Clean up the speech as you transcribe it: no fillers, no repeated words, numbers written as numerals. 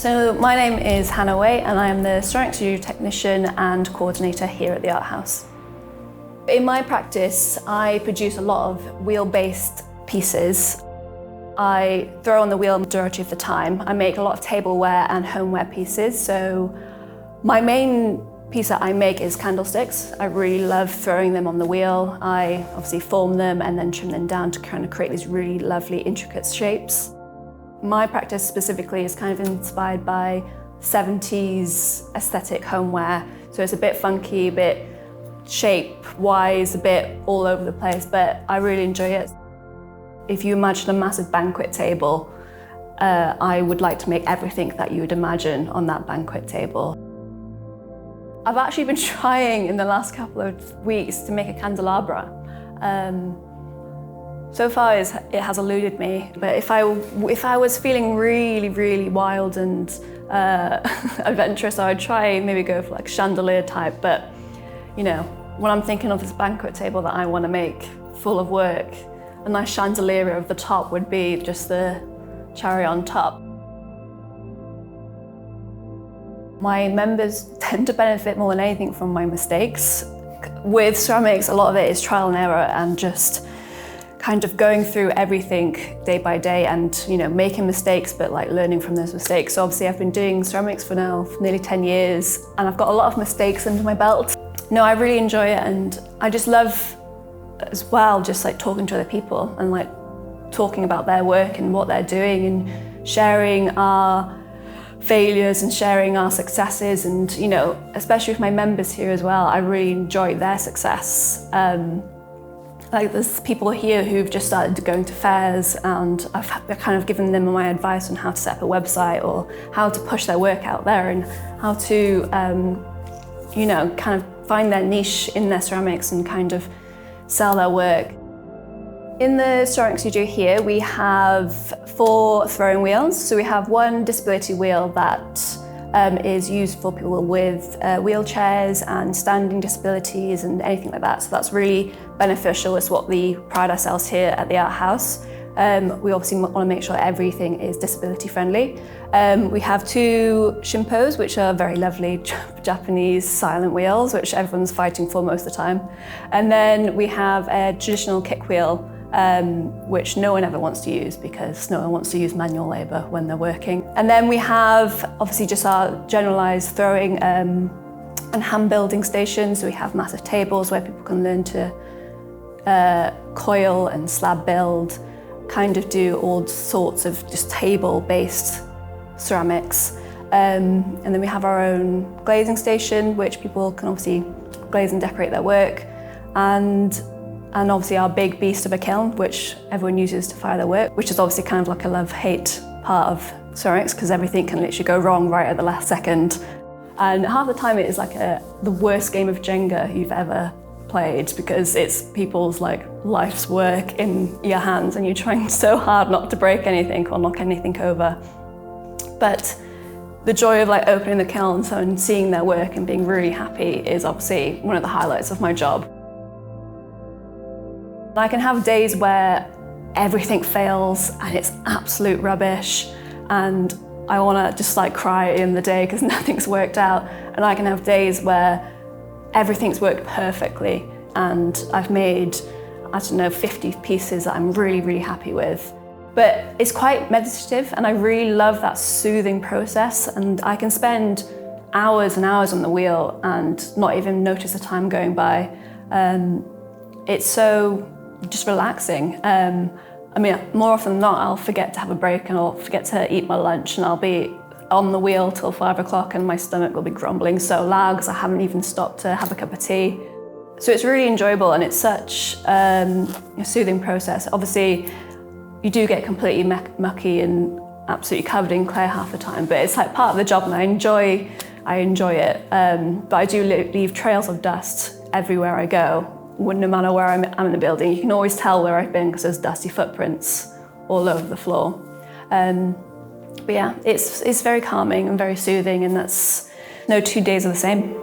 So my name is Hannah Way and I am the ceramic studio technician and coordinator here at the Art House. In my practice, I produce a lot of wheel-based pieces. I throw on the wheel the majority of the time. I make a lot of tableware and homeware pieces. So my main piece that I make is candlesticks. I really love throwing them on the wheel. I obviously form them and then trim them down to kind of create these really lovely, intricate shapes. My practice specifically is kind of inspired by 70s aesthetic homeware. So it's a bit funky, a bit shape-wise, a bit all over the place, but I really enjoy it. If you imagine a massive banquet table, I would like to make everything that you would imagine on that banquet table. I've actually been trying in the last couple of weeks to make a candelabra. So far it has eluded me, but if I was feeling really, really wild and adventurous, I would try maybe go for like chandelier type, but you know, when I'm thinking of this banquet table that I want to make full of work, a nice chandelier over the top would be just the cherry on top. My members tend to benefit more than anything from my mistakes. With ceramics, a lot of it is trial and error and just kind of going through everything day by day and, you know, making mistakes, but like learning from those mistakes. So obviously I've been doing ceramics for now for nearly 10 years and I've got a lot of mistakes under my belt. No, I really enjoy it and I just love as well just like talking to other people and like talking about their work and what they're doing and sharing our failures and sharing our successes and, you know, especially with my members here as well, I really enjoy their success. Like there's people here who've just started going to fairs and I've kind of given them my advice on how to set up a website or how to push their work out there and how to, you know, kind of find their niche in their ceramics and kind of sell their work. In the ceramic studio here, we have 4 throwing wheels. So we have one disability wheel that is used for people with wheelchairs and standing disabilities and anything like that. So that's really beneficial. It's what we pride ourselves here at the Art House. We obviously want to make sure everything is disability friendly. We have 2 shimpos, which are very lovely Japanese silent wheels, which everyone's fighting for most of the time. And then we have a traditional kick wheel, which no one ever wants to use because no one wants to use manual labour when they're working. And then we have obviously just our generalised throwing and hand building stations. So we have massive tables where people can learn to coil and slab build, kind of do all sorts of just table-based ceramics. And then we have our own glazing station, which people can obviously glaze and decorate their work. And obviously our big beast of a kiln, which everyone uses to fire their work, which is obviously kind of like a love-hate part of ceramics because everything can literally go wrong right at the last second. And half the time it is like the worst game of Jenga you've ever played because it's people's like life's work in your hands and you're trying so hard not to break anything or knock anything over. But the joy of like opening the kiln and seeing their work and being really happy is obviously one of the highlights of my job. I can have days where everything fails and it's absolute rubbish and I want to just like cry in the day because nothing's worked out. And I can have days where everything's worked perfectly and I've made, I don't know, 50 pieces that I'm really, really happy with. But it's quite meditative and I really love that soothing process and I can spend hours and hours on the wheel and not even notice the time going by. It's so just relaxing. I mean, more often than not, I'll forget to have a break and I'll forget to eat my lunch and I'll be on the wheel till 5 o'clock and my stomach will be grumbling so loud because I haven't even stopped to have a cup of tea. So it's really enjoyable and it's such a soothing process. Obviously, you do get completely mucky and absolutely covered in clay half the time, but it's like part of the job and I enjoy it. But I do leave trails of dust everywhere I go. No matter where I'm in the building, you can always tell where I've been because there's dusty footprints all over the floor. But yeah, it's very calming and very soothing and that's no 2 days are the same.